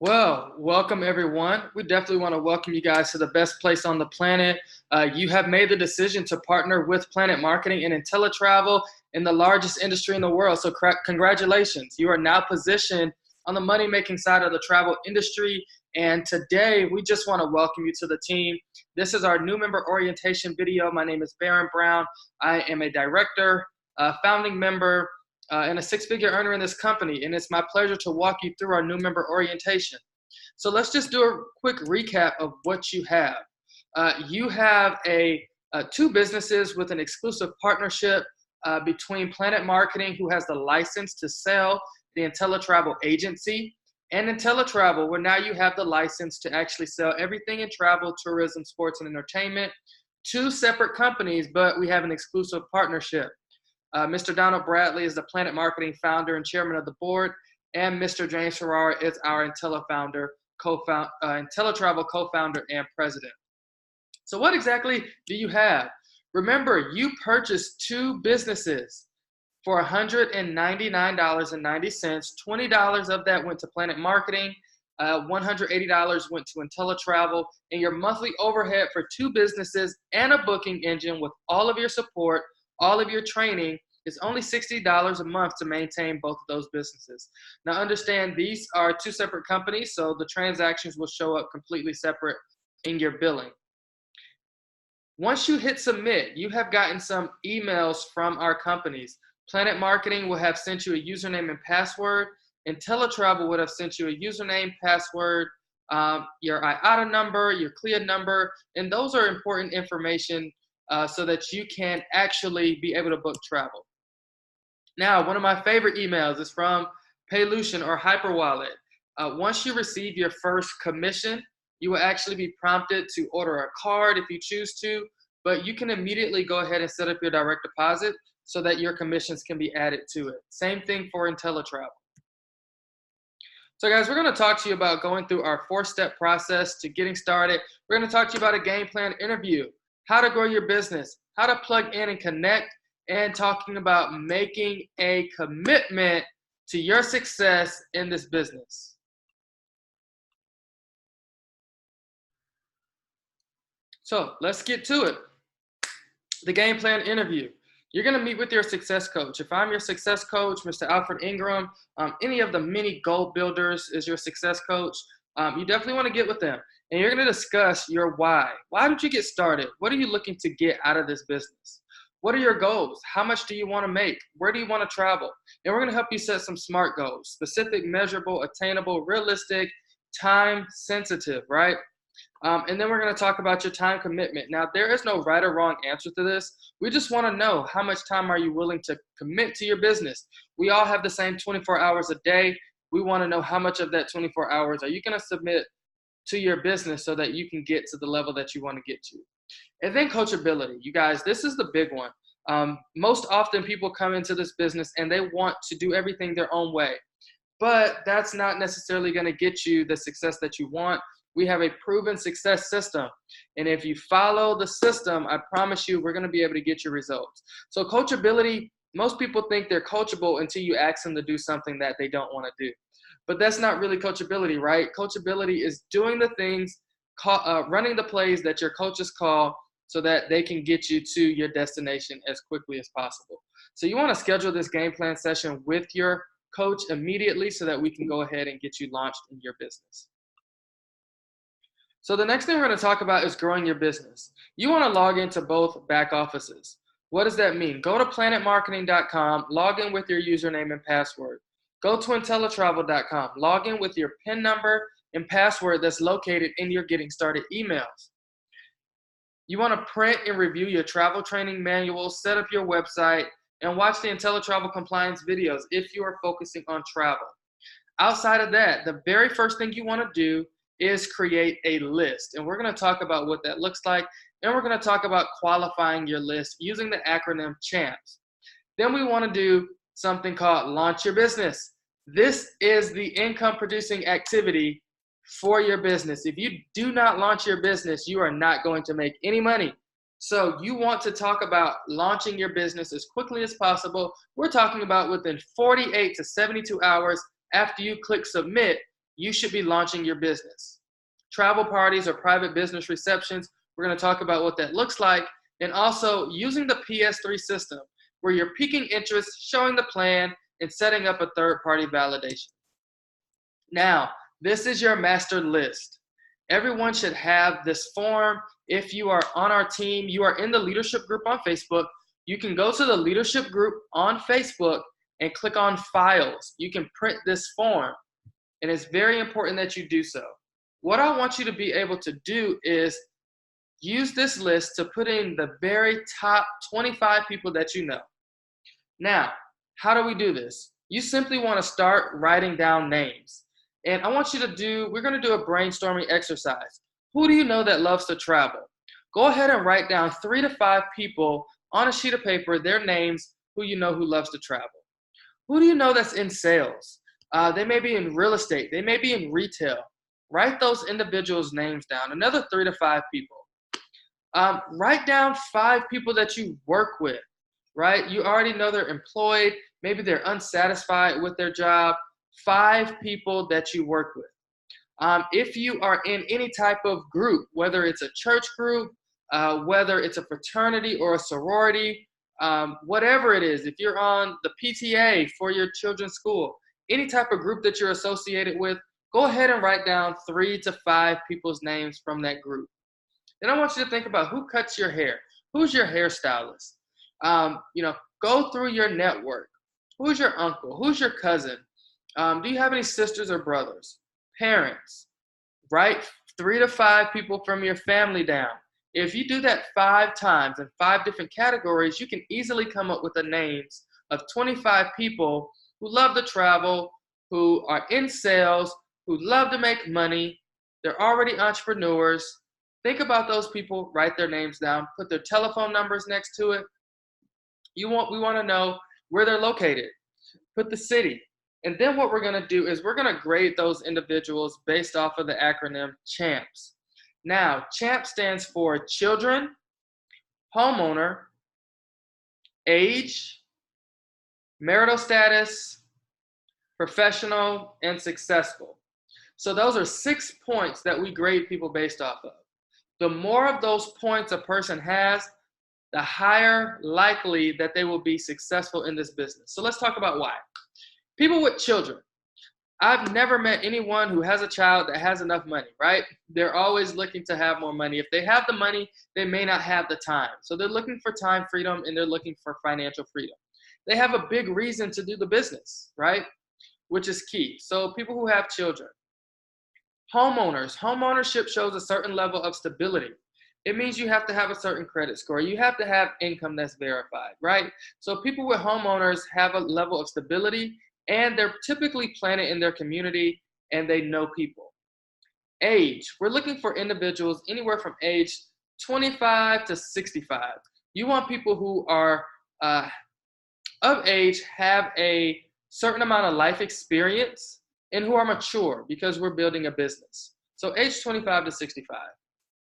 Well, welcome everyone. We definitely want to welcome you guys to the best place on the planet. You have made the decision to partner with Planet Marketing and IntelliTravel in the largest industry in the world. So, congratulations. You are now positioned on the money making side of the travel industry. And today, we just want to welcome you to the team. This is our new member orientation video. My name is Baron Brown. I am a director, founding member, and a six-figure earner in this company, and it's my pleasure to walk you through our new member orientation. So let's just do a quick recap of what you have. You have two businesses with an exclusive partnership between Planet Marketing, who has the license to sell the IntelliTravel agency, and IntelliTravel, where now you have the license to actually sell everything in travel, tourism, sports, and entertainment. Two separate companies, but we have an exclusive partnership. Mr. Donald Bradley is the Planet Marketing founder and chairman of the board, and Mr. James Ferrara is our IntelliTravel co-founder and president. So what exactly do you have? Remember, you purchased two businesses for $199.90. $20 of that went to Planet Marketing. $180 went to IntelliTravel, and your monthly overhead for two businesses and a booking engine with all of your support, all of your training, is only $60 a month to maintain both of those businesses. Now understand, these are two separate companies, so the transactions will show up completely separate in your billing. Once you hit submit, you have gotten some emails from our companies. Planet Marketing will have sent you a username and password. IntelliTravel would have sent you a username, password, your IATA number, your CLIA number, and those are important information so that you can actually be able to book travel. Now, one of my favorite emails is from Paylution or Hyperwallet. Once you receive your first commission, you will actually be prompted to order a card if you choose to, but you can immediately go ahead and set up your direct deposit so that your commissions can be added to it. Same thing for IntelliTravel. So guys, we're going to talk to you about going through our 4-step process to getting started. We're going to talk to you about a game plan interview, how to grow your business, how to plug in and connect, and talking about making a commitment to your success in this business. So let's get to it. The game plan interview. You're going to meet with your success coach. If I'm your success coach, Mr. Alfred Ingram, any of the many goal builders is your success coach, you definitely want to get with them. And you're going to discuss your why. Why did you get started? What are you looking to get out of this business? What are your goals? How much do you want to make? Where do you want to travel? And we're going to help you set some SMART goals: specific, measurable, attainable, realistic, time sensitive, right? And then we're going to talk about your time commitment. Now, there is no right or wrong answer to this. We just want to know, how much time are you willing to commit to your business? We all have the same 24 hours a day. We want to know, how much of that 24 hours are you going to submit to your business so that you can get to the level that you want to get to. And then coachability. You guys, this is the big one. Most often people come into this business and they want to do everything their own way, but that's not necessarily going to get you the success that you want. We have a proven success system, and if you follow the system, I promise you we're going to be able to get your results. So coachability, most people think they're coachable until you ask them to do something that they don't want to do. But that's not really coachability, right? Coachability is doing the things, running the plays that your coaches call so that they can get you to your destination as quickly as possible. So you want to schedule this game plan session with your coach immediately so that we can go ahead and get you launched in your business. So the next thing we're going to talk about is growing your business. You want to log into both back offices. What does that mean? Go to planetmarketing.com, log in with your username and password. Go to IntelliTravel.com, log in with your PIN number and password that's located in your Getting Started emails. You want to print and review your travel training manuals, set up your website, and watch the IntelliTravel compliance videos if you are focusing on travel. Outside of that, the very first thing you want to do is create a list. And we're going to talk about what that looks like. And we're going to talk about qualifying your list using the acronym CHAMPS. Then we want to do something called Launch Your Business. This is the income producing activity for your business. If you do not launch your business, you are not going to make any money. So you want to talk about launching your business as quickly as possible. We're talking about within 48 to 72 hours after you click submit, you should be launching your business. Travel parties or private business receptions, we're going to talk about what that looks like, and also using the PS3 system where you're piquing interest, showing the plan, and setting up a third-party validation. Now, this is your master list. Everyone should have this form. If you are on our team, you are in the leadership group on Facebook, you can go to the leadership group on Facebook and click on files. You can print this form, and it's very important that you do so. What I want you to be able to do is use this list to put in the very top 25 people that you know. Now, how do we do this? You simply want to start writing down names. And I want you to we're going to do a brainstorming exercise. Who do you know that loves to travel? Go ahead and write down 3 to 5 people on a sheet of paper, their names, who you know who loves to travel. Who do you know that's in sales? They may be in real estate. They may be in retail. Write those individuals' names down. Another 3 to 5 people. Write down 5 people that you work with, right? You already know they're employed. Maybe they're unsatisfied with their job. 5 people that you work with. If you are in any type of group, whether it's a church group, whether it's a fraternity or a sorority, whatever it is, if you're on the PTA for your children's school, any type of group that you're associated with, go ahead and write down 3 to 5 people's names from that group. Then I want you to think about who cuts your hair. Who's your hairstylist? Go through your network. Who's your uncle? Who's your cousin? Do you have any sisters or brothers? Parents. Write 3 to 5 people from your family down. If you do that 5 times in 5 different categories, you can easily come up with the names of 25 people who love to travel, who are in sales, who love to make money. They're already entrepreneurs. Think about those people, write their names down, put their telephone numbers next to it. We want to know where they're located. Put the city. And then what we're going to do is we're going to grade those individuals based off of the acronym CHAMPS. Now, CHAMP stands for children, homeowner, age, marital status, professional, and successful. So those are 6 points that we grade people based off of. The more of those points a person has, the higher likely that they will be successful in this business. So let's talk about why. People with children. I've never met anyone who has a child that has enough money, right? They're always looking to have more money. If they have the money, they may not have the time. So they're looking for time freedom and they're looking for financial freedom. They have a big reason to do the business, right? Which is key. So people who have children. Homeowners. Homeownership shows a certain level of stability. It means you have to have a certain credit score. You have to have income that's verified, right? So people with homeowners have a level of stability and they're typically planted in their community and they know people. Age. We're looking for individuals anywhere from age 25 to 65. You want people who are of age, have a certain amount of life experience, and who are mature because we're building a business. So age 25 to 65.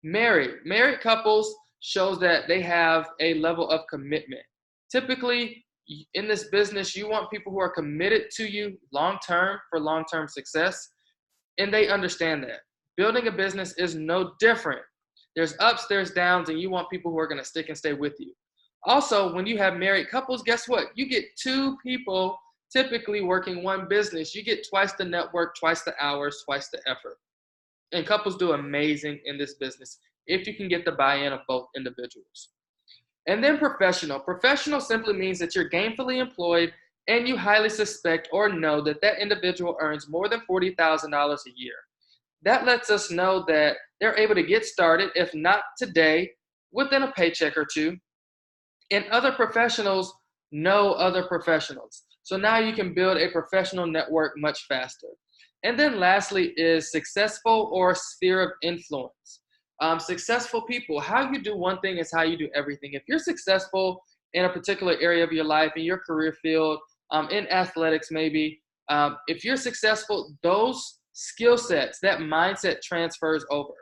Married couples shows that they have a level of commitment. Typically, in this business, you want people who are committed to you long-term for long-term success, and they understand that. Building a business is no different. There's ups, there's downs, and you want people who are going to stick and stay with you. Also, when you have married couples, guess what? You get 2 people typically working one business. You get twice the network, twice the hours, twice the effort. And couples do amazing in this business if you can get the buy-in of both individuals. And then professional. Professional simply means that you're gainfully employed and you highly suspect or know that that individual earns more than $40,000 a year. That lets us know that they're able to get started, if not today, within a paycheck or 2. And other professionals know other professionals. So now you can build a professional network much faster. And then lastly is successful or sphere of influence. Successful people, how you do one thing is how you do everything. If you're successful in a particular area of your life, in your career field, in athletics maybe, if you're successful, those skill sets, that mindset transfers over.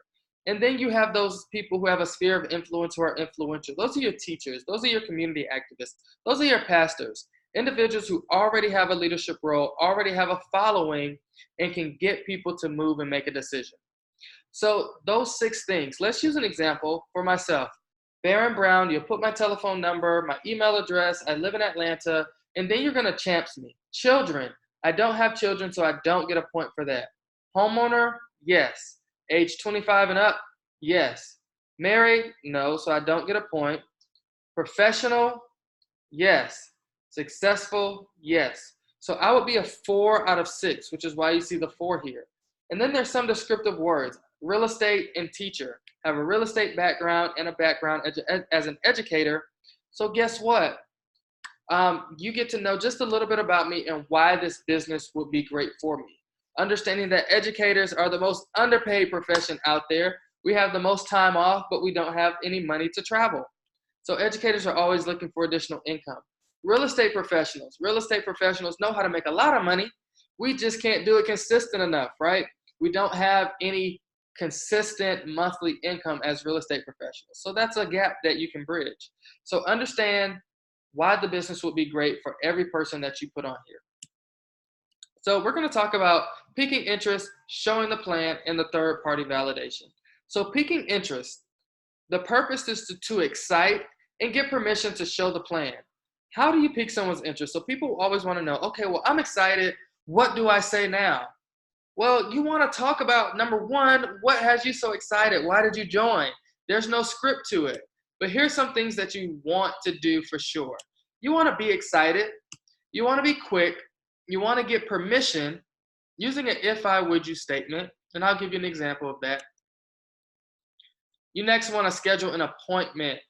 And then you have those people who have a sphere of influence who are influential. Those are your teachers. Those are your community activists. Those are your pastors. Individuals who already have a leadership role, already have a following, and can get people to move and make a decision. So those 6 things, let's use an example for myself. Baron Brown, you'll put my telephone number, my email address, I live in Atlanta, and then you're gonna champs me. Children, I don't have children, so I don't get a point for that. Homeowner, yes. Age 25 and up, yes. Married, no, so I don't get a point. Professional, yes. Successful, yes. So I would be a 4 out of 6, which is why you see the 4 here. And then there's some descriptive words. Real estate and teacher. Have a real estate background and a background as an educator. So guess what? You get to know just a little bit about me and why this business would be great for me. Understanding that educators are the most underpaid profession out there. We have the most time off, but we don't have any money to travel. So educators are always looking for additional income. Real estate professionals know how to make a lot of money. We just can't do it consistent enough, right? We don't have any consistent monthly income as real estate professionals. So that's a gap that you can bridge. So understand why the business would be great for every person that you put on here. So we're going to talk about piquing interest, showing the plan, and the third-party validation. So piquing interest, the purpose is to excite and get permission to show the plan. How do you pique someone's interest? So people always want to know, okay, well, I'm excited. What do I say now? Well, you want to talk about, number one, what has you so excited? Why did you join? There's no script to it. But here's some things that you want to do for sure. You want to be excited. You want to be quick. You want to get permission using an if I would you statement. And I'll give you an example of that. You next want to schedule an appointment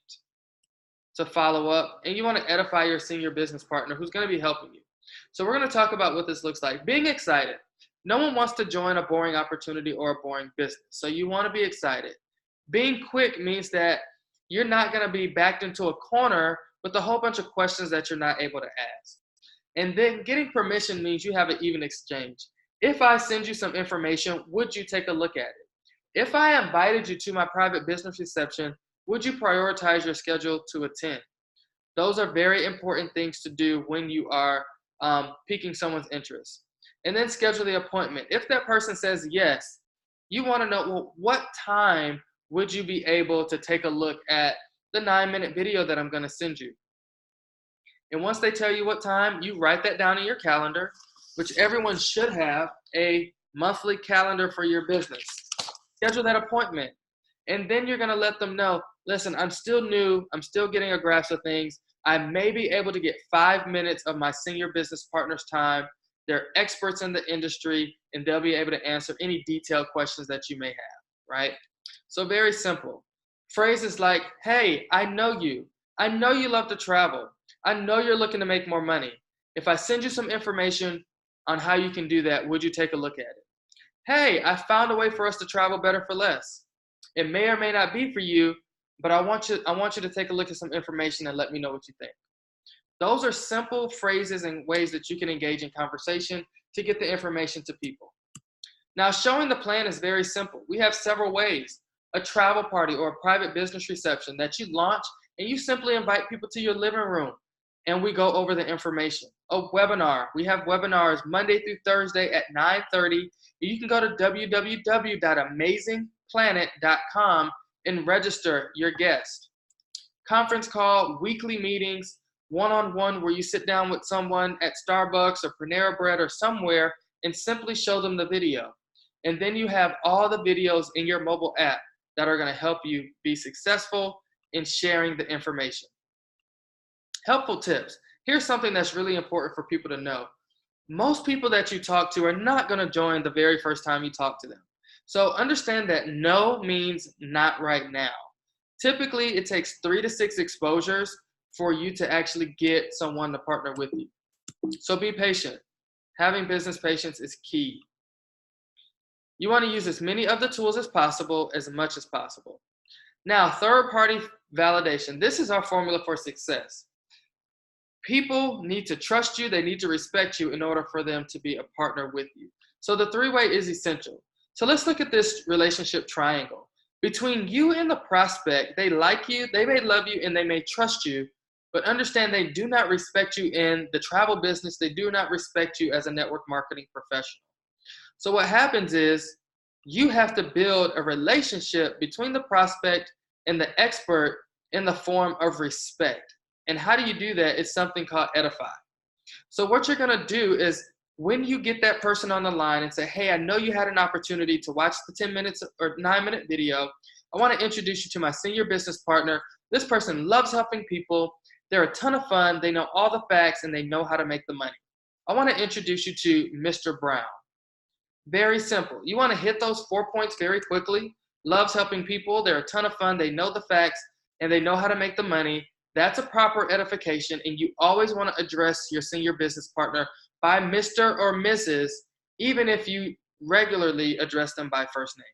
to follow up. And you want to edify your senior business partner who's going to be helping you. So we're going to talk about what this looks like. Being excited. No one wants to join a boring opportunity or a boring business. So you want to be excited. Being quick means that you're not going to be backed into a corner with a whole bunch of questions that you're not able to ask. And then getting permission means you have an even exchange. If I send you some information, would you take a look at it? If I invited you to my private business reception, would you prioritize your schedule to attend? Those are very important things to do when you are piquing someone's interest. And then schedule the appointment. If that person says yes, you want to know, well, what time would you be able to take a look at the 9-minute video that I'm going to send you? And once they tell you what time, you write that down in your calendar, which everyone should have a monthly calendar for your business. Schedule that appointment. And then you're going to let them know, listen, I'm still new. I'm still getting a grasp of things. I may be able to get 5 minutes of my senior business partner's time. They're experts in the industry, and they'll be able to answer any detailed questions that you may have, right? So very simple. Phrases like, hey, I know you. I know you love to travel. I know you're looking to make more money. If I send you some information on how you can do that, would you take a look at it? Hey, I found a way for us to travel better for less. It may or may not be for you, but I want you to take a look at some information and let me know what you think. Those are simple phrases and ways that you can engage in conversation to get the information to people. Now, showing the plan is very simple. We have several ways. A travel party or a private business reception that you launch, and you simply invite people to your living room, and we go over the information. A webinar. We have webinars Monday through Thursday at 9:30. You can go to www.amazingplanet.com and register your guest. Conference call, weekly meetings, one-on-one where you sit down with someone at Starbucks or Panera Bread or somewhere and simply show them the video. And then you have all the videos in your mobile app that are going to help you be successful in sharing the information. Helpful tips. Here's something that's really important for people to know. Most people that you talk to are not going to join the very first time you talk to them. So understand that no means not right now. Typically, it takes 3 to 6 exposures for you to actually get someone to partner with you. So be patient. Having business patience is key. You want to use as many of the tools as possible, as much as possible. Now, third-party validation. This is our formula for success. People need to trust you. They need to respect you in order for them to be a partner with you. So the 3-way is essential. So let's look at this relationship triangle. Between you and the prospect, they like you, they may love you, and they may trust you, But understand they do not respect you in the travel business. They do not respect you as a network marketing professional. So what happens is you have to build a relationship between the prospect and the expert in the form of respect. And how do you do that? It's something called Edify. So what you're going to do is when you get that person on the line and say, hey, I know you had an opportunity to watch the 10 minutes or 9-minute video. I want to introduce you to my senior business partner. This person loves helping people. They're a ton of fun. They know all the facts and they know how to make the money. I want to introduce you to Mr. Brown. Very simple. You want to hit those 4 points very quickly. Loves helping people. They're a ton of fun. They know the facts and they know how to make the money. That's a proper edification, and you always want to address your senior business partner by Mr. or Mrs., even if you regularly address them by first name.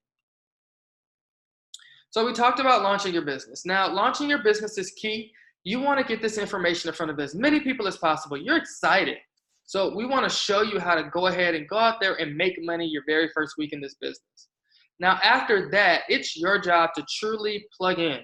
So we talked about launching your business. Now, launching your business is key. You want to get this information in front of as many people as possible. You're excited. So we want to show you how to go ahead and go out there and make money your very first week in this business. Now, after that, it's your job to truly plug in.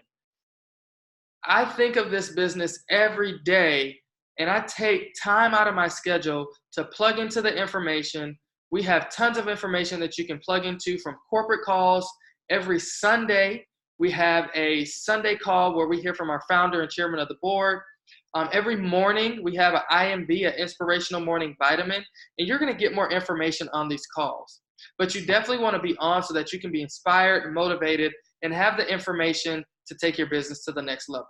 I think of this business every day, and I take time out of my schedule to plug into the information. We have tons of information that you can plug into, from corporate calls. Every Sunday, we have a Sunday call where we hear from our founder and chairman of the board. Every morning, we have an IMV, an inspirational morning vitamin, and you're going to get more information on these calls. But you definitely want to be on so that you can be inspired and motivated and have the information to take your business to the next level.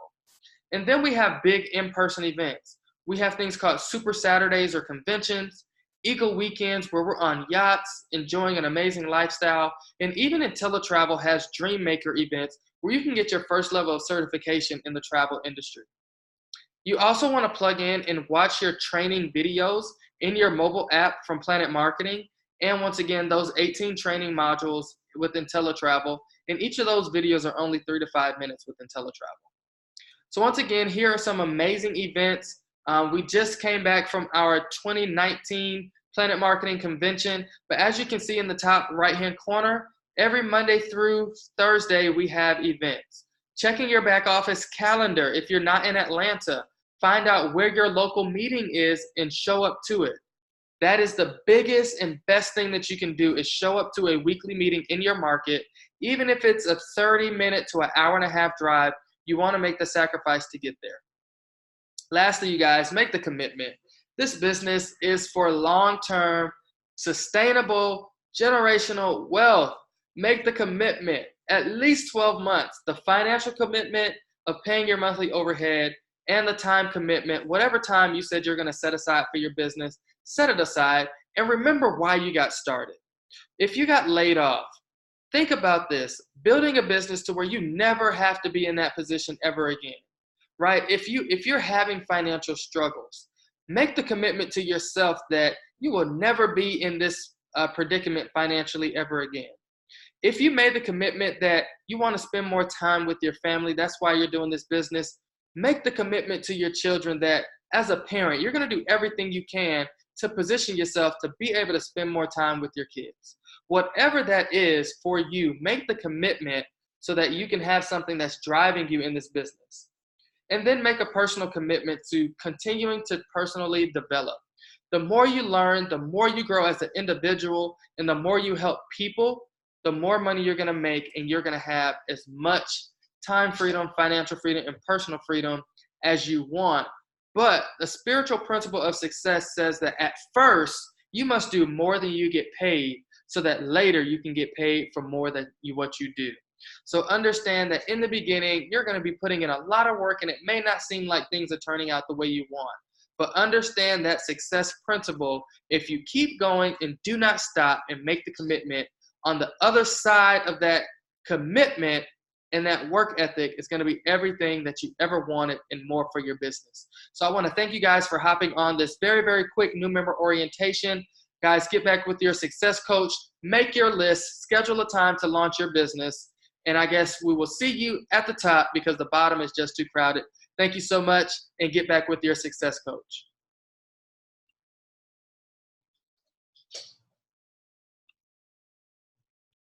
And then we have big in-person events. We have things called Super Saturdays or conventions, Eagle Weekends where we're on yachts, enjoying an amazing lifestyle, and even IntelliTravel has Dreammaker events where you can get your first level of certification in the travel industry. You also want to plug in and watch your training videos in your mobile app from Planet Marketing. And once again, those 18 training modules with IntelliTravel. And each of those videos are only 3 to 5 minutes with IntelliTravel. So once again, here are some amazing events. We just came back from our 2019 Planet Marketing Convention. But as you can see in the top right-hand corner, every Monday through Thursday, we have events. Checking your back office calendar. If you're not in Atlanta, find out where your local meeting is and show up to it. That is the biggest and best thing that you can do, is show up to a weekly meeting in your market. Even if it's a 30-minute to an hour-and-a-half drive, you want to make the sacrifice to get there. Lastly, you guys, make the commitment. This business is for long-term, sustainable, generational wealth. Make the commitment, at least 12 months. The financial commitment of paying your monthly overhead and the time commitment, whatever time you said you're going to set aside for your business, set it aside and remember why you got started. If you got laid off, think about this, building a business to where you never have to be in that position ever again, right? If you're having financial struggles, make the commitment to yourself that you will never be in this predicament financially ever again. If you made the commitment that you want to spend more time with your family, that's why you're doing this business, make the commitment to your children that as a parent, you're going to do everything you can to position yourself to be able to spend more time with your kids. Whatever that is for you, make the commitment so that you can have something that's driving you in this business. And then make a personal commitment to continuing to personally develop. The more you learn, the more you grow as an individual, and the more you help people, the more money you're going to make, and you're going to have as much time freedom, financial freedom, and personal freedom as you want. But the spiritual principle of success says that at first, you must do more than you get paid so that later you can get paid for more than what you do. So understand that in the beginning, you're going to be putting in a lot of work and it may not seem like things are turning out the way you want. But understand that success principle. If you keep going and do not stop and make the commitment, on the other side of that commitment and that work ethic is going to be everything that you ever wanted and more for your business. So I want to thank you guys for hopping on this very, very quick new member orientation. Guys, get back with your success coach, make your list, schedule a time to launch your business. And I guess we will see you at the top because the bottom is just too crowded. Thank you so much, and get back with your success coach.